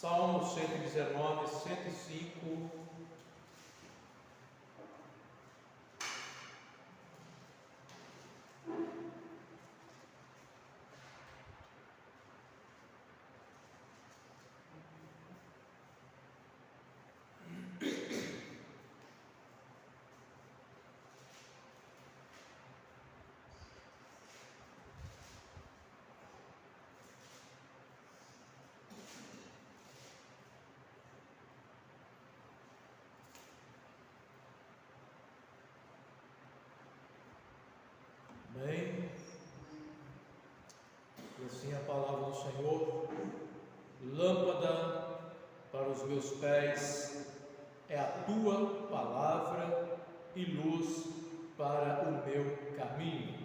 Salmo 119, 105. Amém. E assim a palavra do Senhor: lâmpada para os meus pés é a tua palavra e luz para o meu caminho.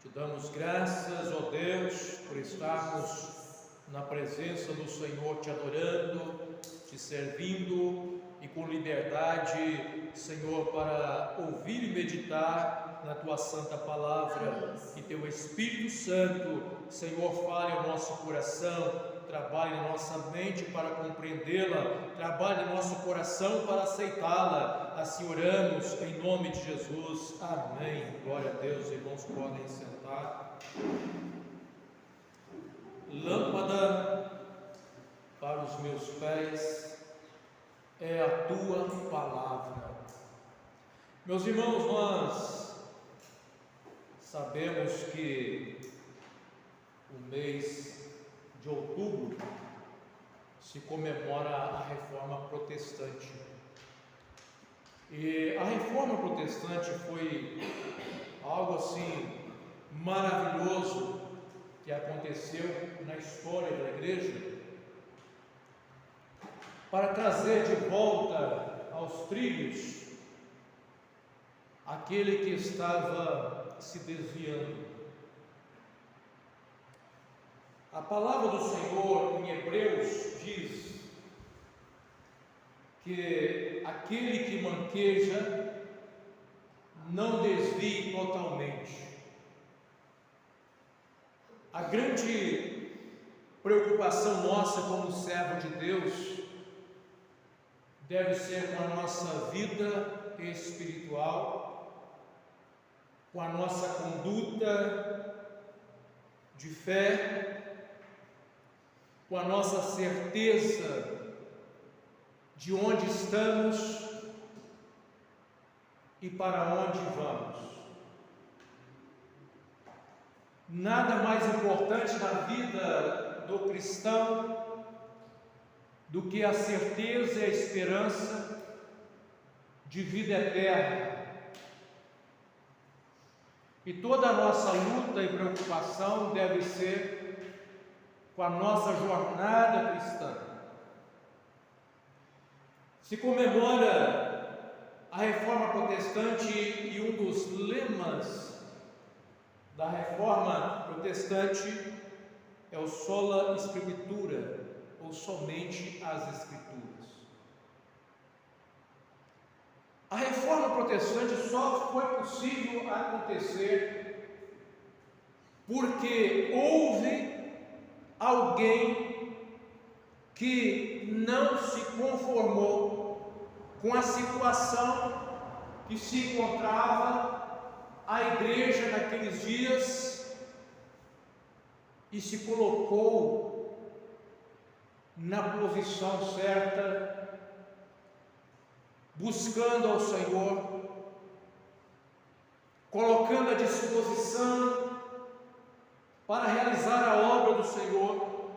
Te damos graças, ó Deus, por estarmos na presença do Senhor, te adorando, te servindo e com liberdade, Senhor, para ouvir e meditar na tua santa palavra. Que teu Espírito Santo, Senhor, fale ao nosso coração, trabalhe na nossa mente para compreendê-la, trabalhe no nosso coração para aceitá-la. Assim oramos em nome de Jesus. Amém. Glória a Deus. Irmãos, podem sentar. Lâmpada para os meus pés é a tua palavra. Meus irmãos, nós sabemos que o mês de outubro se comemora a Reforma Protestante. E a Reforma Protestante foi algo assim maravilhoso que aconteceu na história da igreja para trazer de volta aos trilhos aquele que estava se desviando. A palavra do Senhor em Hebreus diz que aquele que manqueja não desvie totalmente. A grande preocupação nossa como servo de Deus deve ser com a nossa vida espiritual, com a nossa conduta de fé, com a nossa certeza de onde estamos e para onde vamos. Nada mais importante na vida do cristão do que a certeza e a esperança de vida eterna. E toda a nossa luta e preocupação deve ser com a nossa jornada cristã. Se comemora a Reforma Protestante e um dos lemas da Reforma Protestante é o sola scriptura, ou somente as Escrituras. A Reforma Protestante só foi possível acontecer porque houve alguém que não se conformou com a situação que se encontrava a igreja naqueles dias e se colocou na posição certa, buscando ao Senhor, colocando à disposição para realizar a obra do Senhor.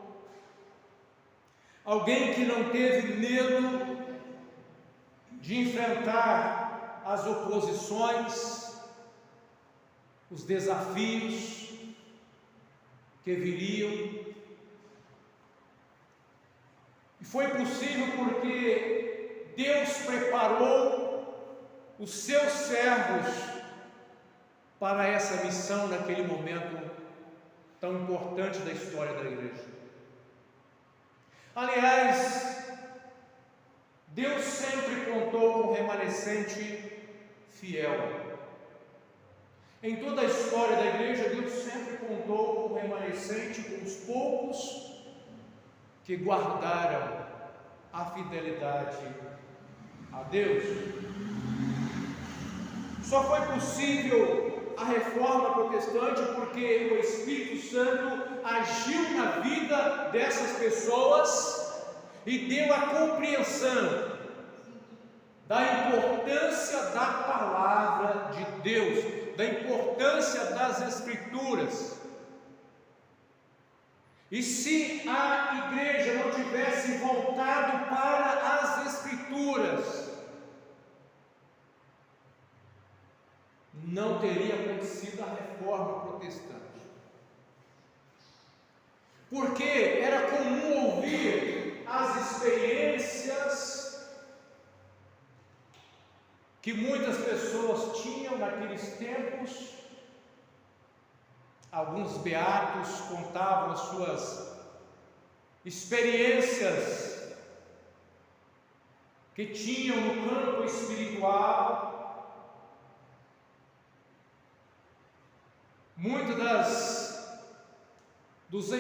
Alguém que não teve medo de enfrentar as oposições, os desafios que viriam. E foi possível porque Deus preparou os seus servos para essa missão naquele momento tão importante da história da igreja. Aliás, Deus sempre contou com um remanescente fiel. Em toda a história da igreja, Deus sempre contou com um remanescente, com os poucos que guardaram a fidelidade a Deus. Só foi possível a reforma protestante porque o Espírito Santo agiu na vida dessas pessoas e deu a compreensão da importância da palavra de Deus, da importância das Escrituras. E se a igreja não tivesse voltado para as Escrituras, não teria acontecido a reforma protestante. Porque era comum ouvir as experiências que muitas pessoas tinham naqueles tempos. Alguns beatos contavam as suas experiências que tinham no campo espiritual. Muitos dos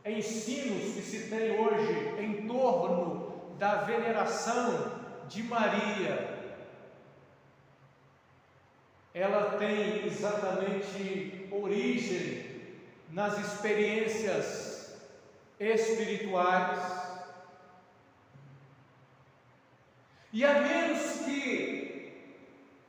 ensinos que se tem hoje em torno da veneração de Maria, ela tem exatamente origem nas experiências espirituais. E a menos que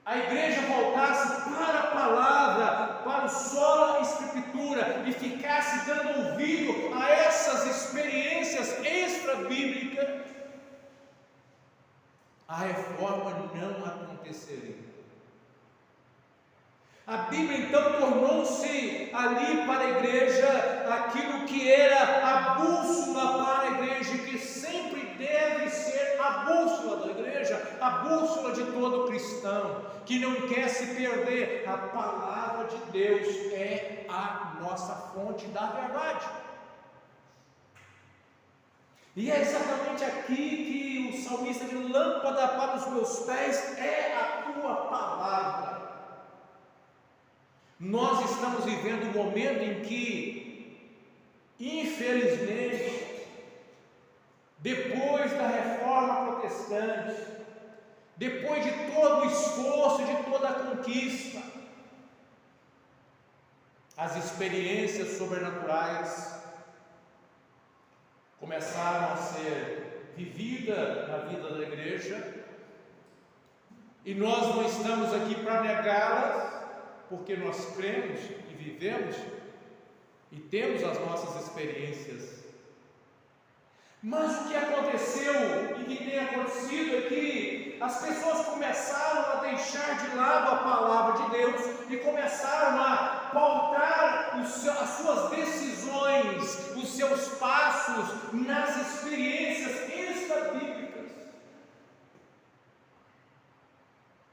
a igreja voltasse para a palavra, para o sola escritura, e ficasse dando ouvido a essas experiências extra-bíblicas, a reforma não aconteceria. A Bíblia então tornou-se ali para a igreja aquilo que era a bússola para a igreja, que sempre deve ser a bússola da igreja, a bússola de todo cristão, que não quer se perder. A palavra de Deus é a nossa fonte da verdade. E é exatamente aqui que o salmista diz: lâmpada para os meus pés é a tua palavra. Nós estamos vivendo um momento em que, infelizmente, depois da reforma protestante, depois de todo o esforço, de toda a conquista, as experiências sobrenaturais começaram a ser vividas na vida da igreja, e nós não estamos aqui para negá-las, porque nós cremos e vivemos e temos as nossas experiências. Mas o que aconteceu e que tem acontecido é que as pessoas começaram a deixar de lado a palavra de Deus e começaram a pautar as suas decisões, os seus passos nas experiências extra-bíblicas.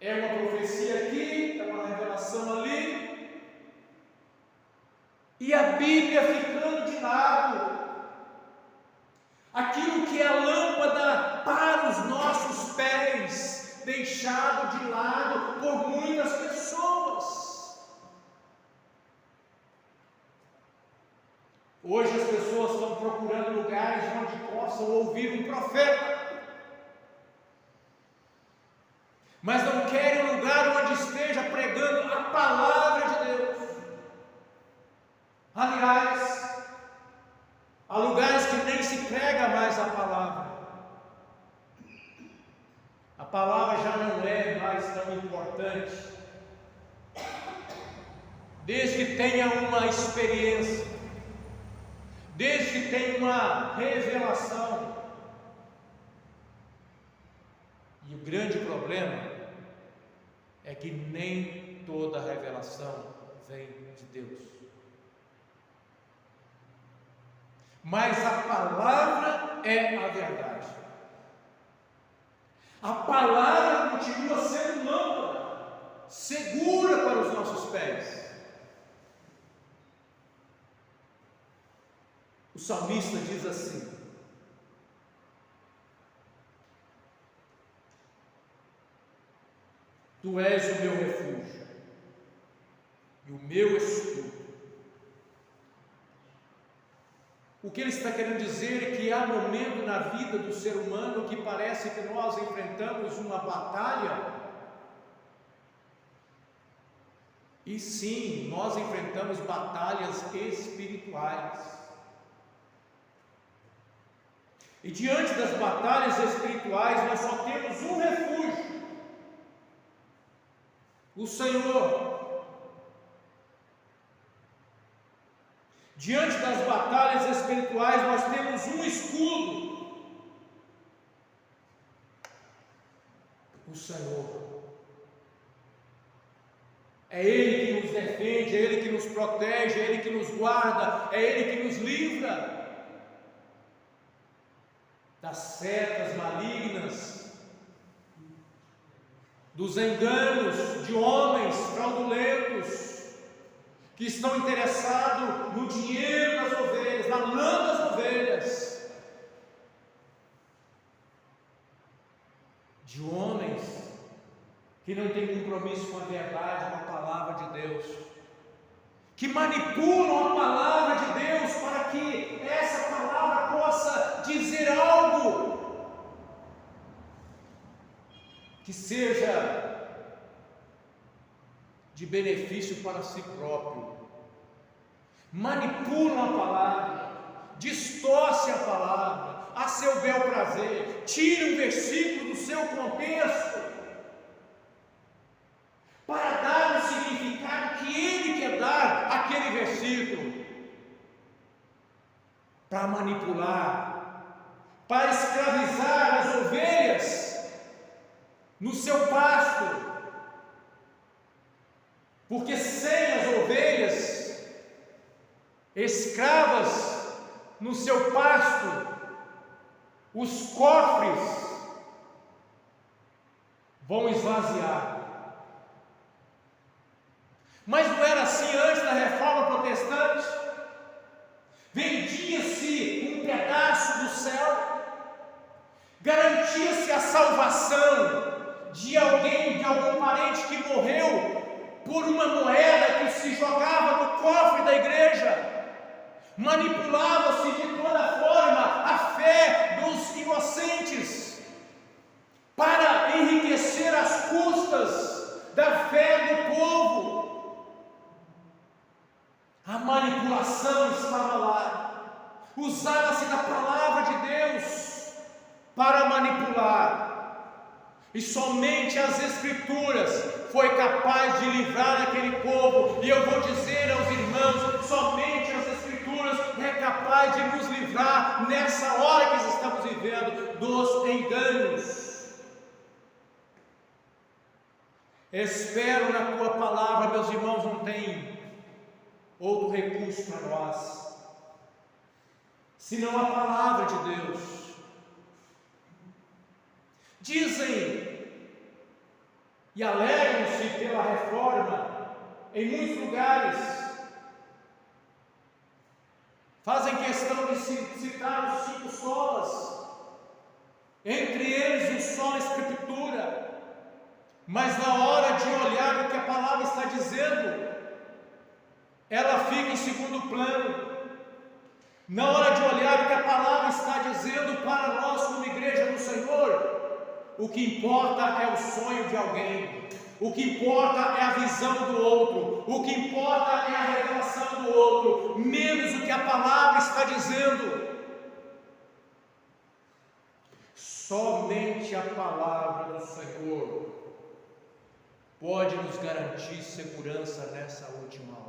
É uma profecia aqui, é uma revelação ali, e a Bíblia ficando de lado. Aquilo que é lâmpada para os nossos pés, deixado de lado por muitas pessoas. Hoje as pessoas estão procurando lugares onde possam ouvir um profeta, mas não querem um lugar onde esteja pregando a palavra de Deus. Aliás, há lugares que nem se prega mais a palavra. A palavra já não é mais tão importante, desde que tenha uma experiência, desde que tenha uma revelação. E o grande problema é que nem toda revelação vem de Deus. Mas a palavra é a verdade. A palavra continua sendo lâmpada, segura para os nossos pés. O salmista diz assim: Tu és o meu refúgio e o meu escudo. O que ele está querendo dizer é que há momento na vida do ser humano que parece que nós enfrentamos uma batalha. E sim, nós enfrentamos batalhas espirituais. E diante das batalhas espirituais, nós só temos um refúgio: o Senhor. Diante das batalhas espirituais, nós temos um escudo: o Senhor. É Ele que nos defende, é Ele que nos protege, é Ele que nos guarda, é Ele que nos livra das setas malignas, dos enganos de homens fraudulentos que estão interessados no dinheiro das ovelhas, na lã das ovelhas, de homens que não têm compromisso com a verdade, com a palavra de Deus, que manipulam a palavra de Deus para que essa palavra possa dizer algo que seja de benefício para si próprio. Manipulam a palavra, distorcem a palavra a seu bel prazer, tiram um versículo do seu contexto para dar o significado que ele quer dar àquele versículo, para manipular, para escravizar as ovelhas no seu pasto. Porque sem as ovelhas escravas no seu pasto, os cofres vão esvaziar. Mas não era assim antes da Reforma Protestante? Vendia-se um pedaço do céu, garantia-se a salvação de alguém, de algum parente que morreu, por uma moeda que se jogava no cofre da igreja. Manipulava-se de toda forma a fé dos inocentes para enriquecer as custas da fé do povo. A manipulação estava lá. Usava-se da palavra de Deus para manipular. E somente as Escrituras foi capaz de livrar aquele povo. E eu vou dizer aos irmãos, somente as Escrituras é capaz de nos livrar nessa hora que estamos vivendo dos enganos. Espero na tua palavra, meus irmãos, não tem outro recurso para nós senão a palavra de Deus. Dizem e alegram-se pela reforma em muitos lugares, fazem questão de citar os 5 solas, entre eles o sola Escritura, mas na hora de olhar o que a palavra está dizendo, ela fica em segundo plano. Na hora de olhar o que a palavra está dizendo para nós como igreja do Senhor, o que importa é o sonho de alguém, o que importa é a visão do outro, o que importa é a revelação do outro, menos o que a palavra está dizendo. Somente a palavra do Senhor pode nos garantir segurança nessa última hora.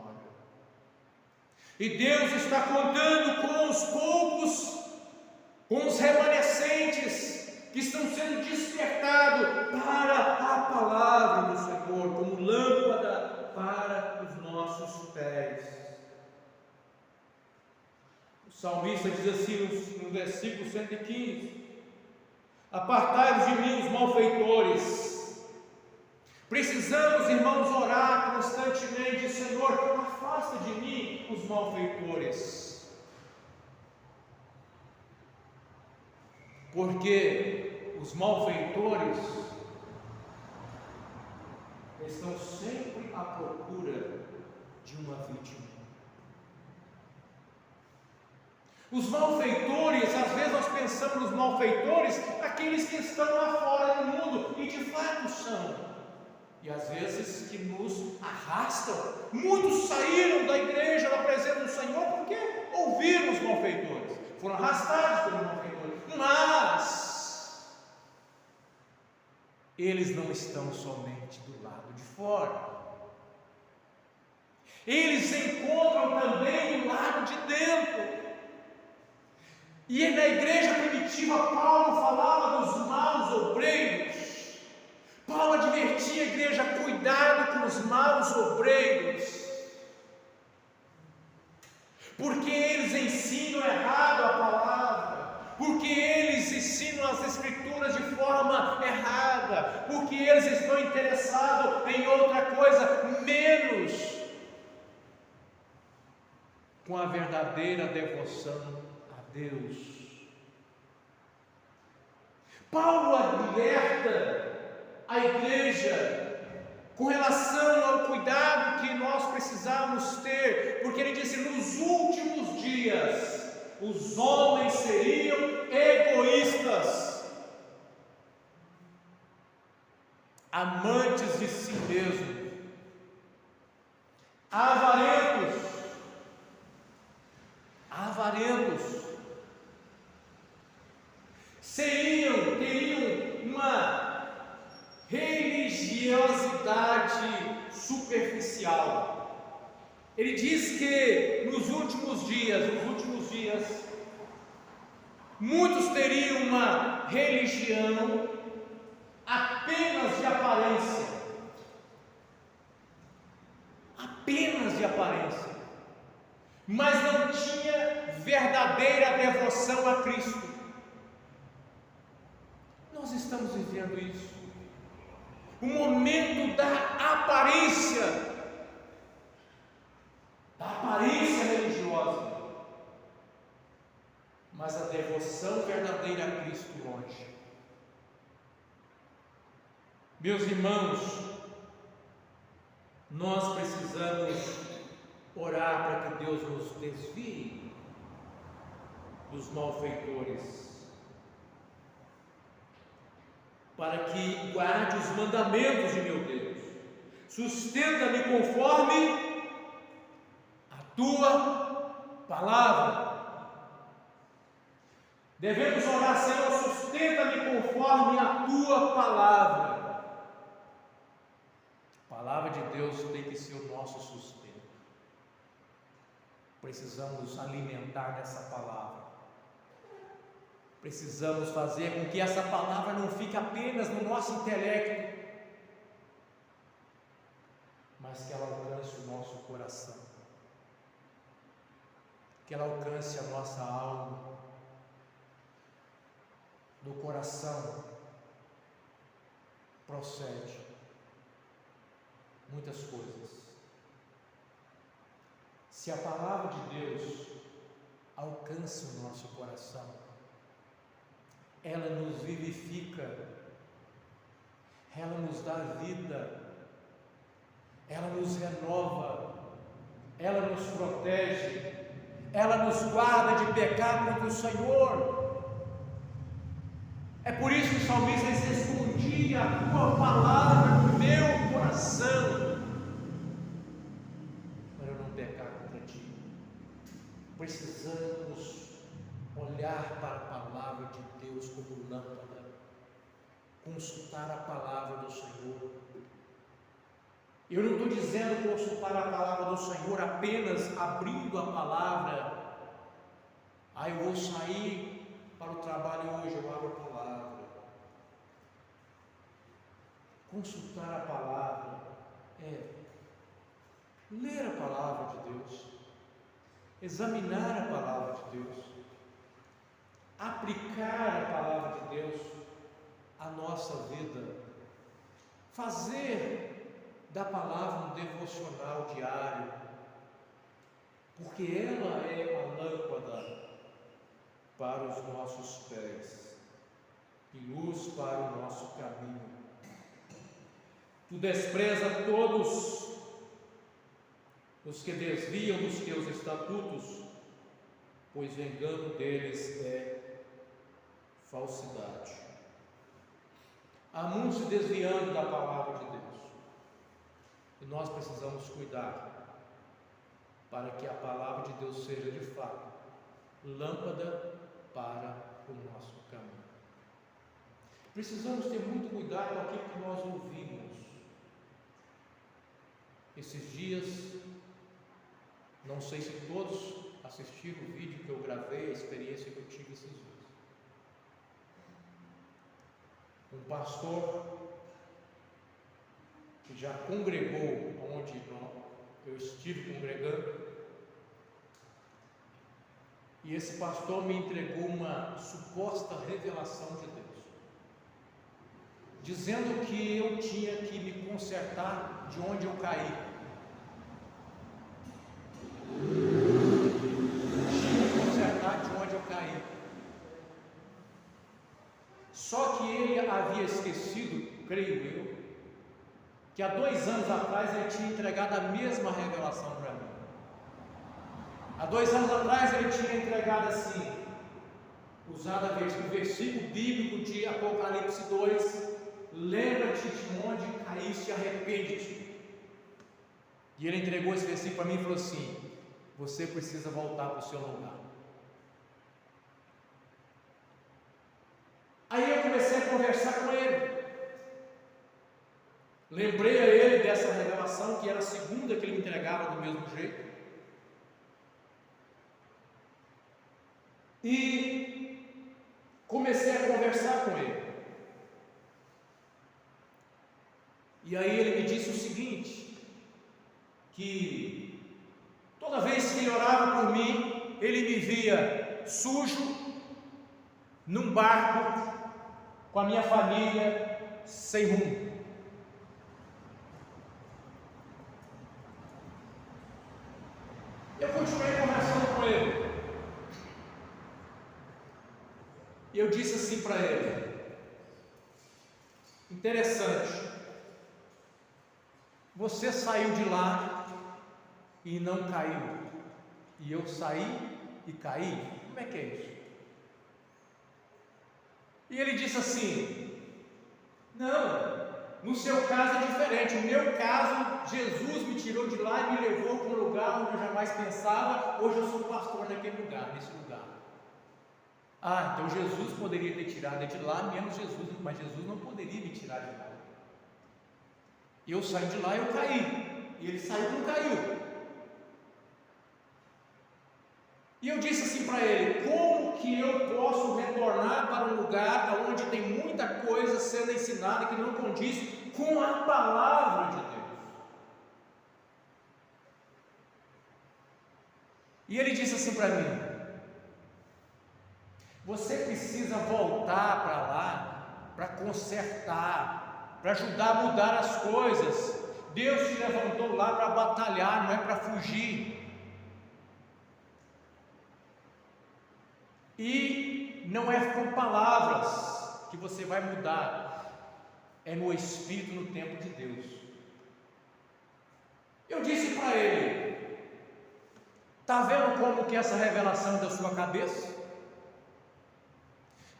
E Deus está contando com os poucos, com os remanescentes que estão sendo despertados para a palavra do Senhor, como lâmpada para os nossos pés. O salmista diz assim no versículo 115: apartai-vos de mim os malfeitores. Precisamos, irmãos, orar constantemente: Senhor, afasta de mim os malfeitores. Porque os malfeitores estão sempre à procura de uma vítima. Os malfeitores, às vezes nós pensamos nos malfeitores, aqueles que estão lá fora no mundo, e de fato são, e às vezes que nos arrastam. Muitos saíram da igreja, da presença do Senhor, porque ouviram os malfeitores, foram arrastados pelos malfeitores, mas eles não estão somente do lado de fora, eles encontram também o lado de dentro. E na igreja primitiva, Paulo falava dos maus obreiros. Paulo advertia a igreja: cuidado com os maus obreiros, porque eles ensinam errado a palavra, porque eles ensinam as escrituras de forma errada, porque eles estão interessados em outra coisa, menos com a verdadeira devoção a Deus. Paulo alerta a igreja com relação ao cuidado que nós precisamos ter, porque ele disse: nos últimos dias os homens seriam egoístas, amantes de si mesmos, avarentos, teriam uma religiosidade superficial. Ele diz que nos últimos dias, muitos teriam uma religião apenas de aparência, mas não tinha verdadeira devoção a Cristo. Nós estamos vivendo isso, o momento da aparência religiosa, mas a devoção verdadeira a Cristo longe. Meus irmãos, nós precisamos orar para que Deus nos desvie dos malfeitores, para que guarde os mandamentos de meu Deus. Sustenta-me conforme a tua palavra. Devemos orar: Senhor, sustenta-me conforme a tua palavra. A palavra de Deus tem que ser o nosso sustento. Precisamos alimentar dessa palavra. Precisamos fazer com que essa palavra não fique apenas no nosso intelecto, mas que ela alcance o nosso coração, que ela alcance a nossa alma. Do coração procede muitas coisas. Se a palavra de Deus alcança o nosso coração, ela nos vivifica, ela nos dá vida, ela nos renova, ela nos protege, ela nos guarda de pecar contra o Senhor. É por isso que o salmista diz: escondi a tua palavra no meu coração, para eu não pecar contra ti. Precisamos olhar para a palavra de Deus como lâmpada, consultar a palavra do Senhor. Eu não estou dizendo consultar a palavra do Senhor apenas abrindo a palavra. Eu vou sair para o trabalho hoje, eu abro a palavra. Consultar a palavra é ler a palavra de Deus, examinar a palavra de Deus, aplicar a palavra de Deus à nossa vida, fazer da palavra um devocional diário, porque ela é a lâmpada para os nossos pés e luz para o nosso caminho. Tu despreza todos os que desviam dos teus estatutos, pois o engano deles é falsidade. Há muitos se desviando da palavra de Deus, e nós precisamos cuidar para que a palavra de Deus seja de fato lâmpada para o nosso caminho. Precisamos ter muito cuidado com aquilo que nós ouvimos. Esses dias, não sei se todos assistiram o vídeo que eu gravei, a experiência que eu tive esses dias. Um pastor que já congregou onde eu estive congregando, e esse pastor me entregou uma suposta revelação de Deus, dizendo que eu tinha que me consertar de onde eu caí. Só que ele havia esquecido, creio eu, que há 2 anos atrás ele tinha entregado a mesma revelação para mim. Há 2 anos atrás ele tinha entregado assim, usado o versículo bíblico de Apocalipse 2, lembra-te de onde caíste e arrepende-te. E ele entregou esse versículo para mim e falou assim: você precisa voltar para o seu lugar. Aí eu comecei a conversar com ele, lembrei a ele dessa revelação, que era a segunda que ele me entregava do mesmo jeito, e comecei a conversar com ele. E aí ele me disse o seguinte, que toda vez que ele orava por mim, ele me via sujo, num barco, com a minha família, sem rumo. Eu continuei conversando com ele, e eu disse assim para ele: interessante, você saiu de lá e não caiu, e eu saí e caí, como é que é isso? E ele disse assim: não, no seu caso é diferente. No meu caso, Jesus me tirou de lá e me levou para um lugar onde eu jamais pensava. Hoje eu sou pastor naquele lugar, nesse lugar. Ah, então Jesus poderia ter tirado de lá, menos Jesus, mas Jesus não poderia me tirar de lá. Eu saí de lá e eu caí, e ele saiu e não caiu. E eu disse assim para ele: como que eu posso retornar para um lugar onde tem muita coisa sendo ensinada que não condiz com a palavra de Deus? E ele disse assim para mim: você precisa voltar para lá para consertar, para ajudar a mudar as coisas. Deus te levantou lá para batalhar, não é para fugir. E não é com palavras que você vai mudar, é no Espírito, no tempo de Deus. Eu disse para ele: está vendo como que essa revelação é da sua cabeça?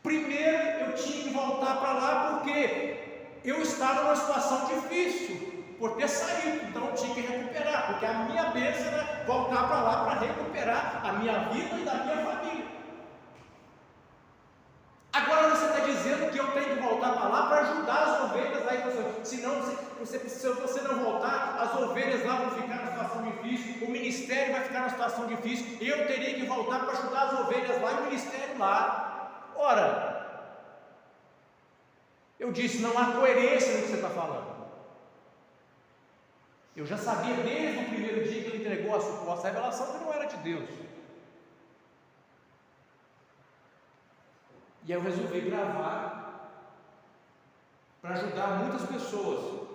Primeiro eu tinha que voltar para lá porque eu estava numa situação difícil por ter saído, então eu tinha que recuperar, porque a minha bênção era voltar para lá para recuperar a minha vida e da minha família. Agora você está dizendo que eu tenho que voltar para lá para ajudar as ovelhas aí, senão se você não voltar, as ovelhas lá vão ficar numa situação difícil, o ministério vai ficar numa situação difícil, eu teria que voltar para ajudar as ovelhas lá e o ministério lá. Ora, eu disse, não há coerência no que você está falando. Eu já sabia desde o primeiro dia que ele entregou a suposta revelação que não era de Deus. E eu resolvi gravar para ajudar muitas pessoas,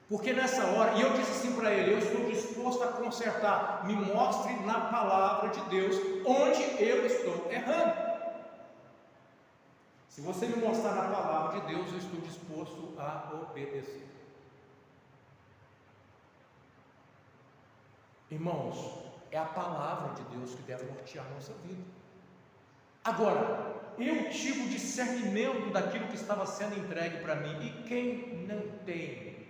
porque nessa hora, e eu disse assim para ele: eu estou disposto a consertar, me mostre na palavra de Deus onde eu estou errando. Se você me mostrar na palavra de Deus, eu estou disposto a obedecer. Irmãos, É a palavra de Deus que deve nortear a nossa vida. Agora, eu tive o discernimento daquilo que estava sendo entregue para mim. E quem não tem?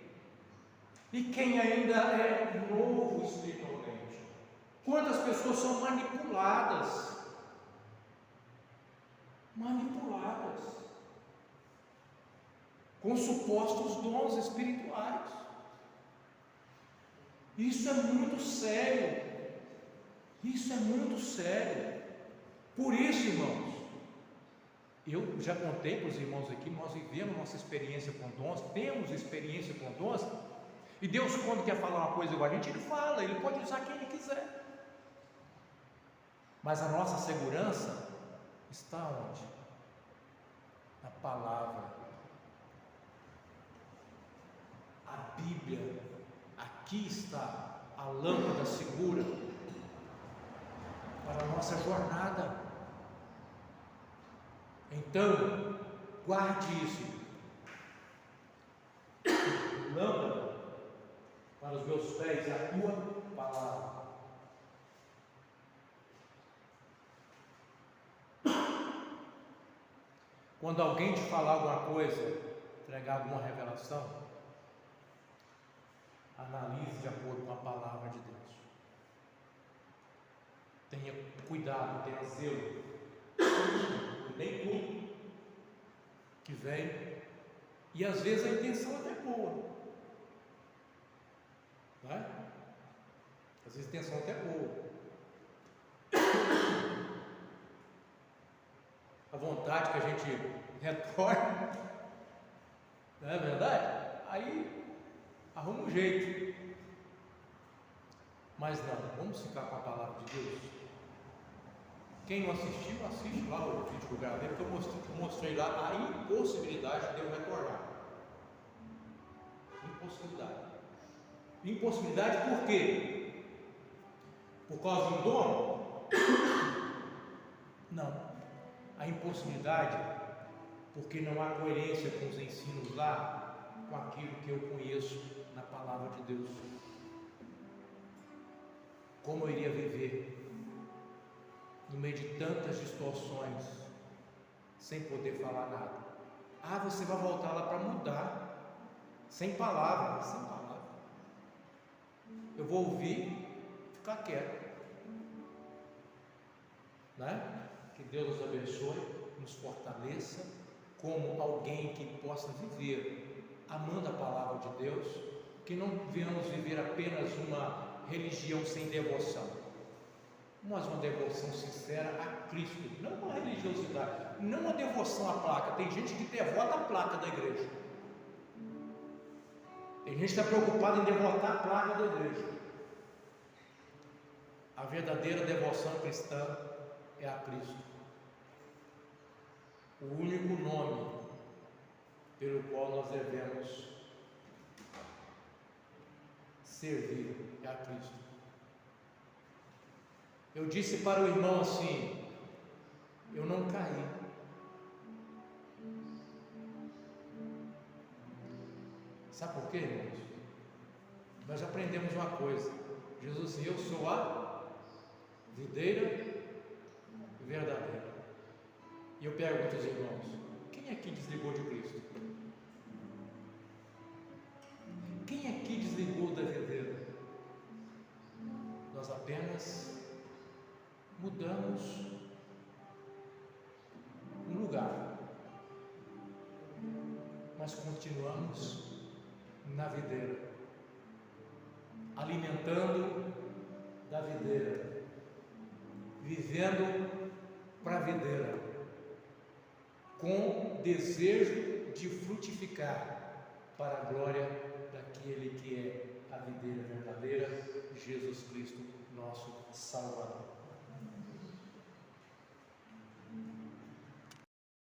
E quem ainda é novo espiritualmente? Quantas pessoas são manipuladas? Com supostos dons espirituais. Isso é muito sério. Por isso, irmãos, eu já contei para os irmãos aqui, nós vivemos nossa experiência com dons, temos experiência com dons, e Deus, quando quer falar uma coisa igual a gente, Ele fala, Ele pode usar quem Ele quiser. Mas a nossa segurança está onde? Na palavra. A Bíblia, aqui está a lâmpada segura para a nossa jornada. Então, guarde isso. Lâmpada para os meus pés é a tua palavra. Quando alguém te falar alguma coisa, entregar alguma revelação, analise de acordo com a palavra de Deus. Tenha cuidado, tenha zelo. Nem tudo que vem, e às vezes a intenção até é boa, não é? Às vezes a intenção até é boa. A vontade que a gente retorna, não é verdade? Aí arruma um jeito. Mas não, vamos ficar com a palavra de Deus. Quem não assistiu, assiste lá o vídeo que eu gravei, porque eu mostrei lá a impossibilidade de eu retornar. Impossibilidade por quê? Por causa de um dom? Não. A impossibilidade porque não há coerência com os ensinos lá, com aquilo que eu conheço na palavra de Deus. Como eu iria viver no meio de tantas distorções, sem poder falar nada? Você vai voltar lá para mudar, sem palavra. Eu vou ouvir, ficar quieto, né? Que Deus nos abençoe, nos fortaleça, como alguém que possa viver amando a palavra de Deus, que não venhamos viver apenas uma religião sem devoção, mas uma devoção sincera a Cristo, não uma religiosidade, não uma devoção à placa. Tem gente que devota a placa da igreja, tem gente que está preocupada em devotar a placa da igreja. A verdadeira devoção cristã é a Cristo. O único nome pelo qual nós devemos servir é a Cristo. Eu disse para o irmão assim: eu não caí. Sabe por quê, irmãos? Nós aprendemos uma coisa: Jesus disse: eu sou a videira verdadeira. E eu pergunto aos irmãos: quem aqui desligou de Cristo? Quem aqui desligou da videira? Nós apenas mudamos um lugar, mas continuamos na videira, alimentando da videira, vivendo para a videira, com desejo de frutificar para a glória daquele que é a videira verdadeira, Jesus Cristo, nosso Salvador.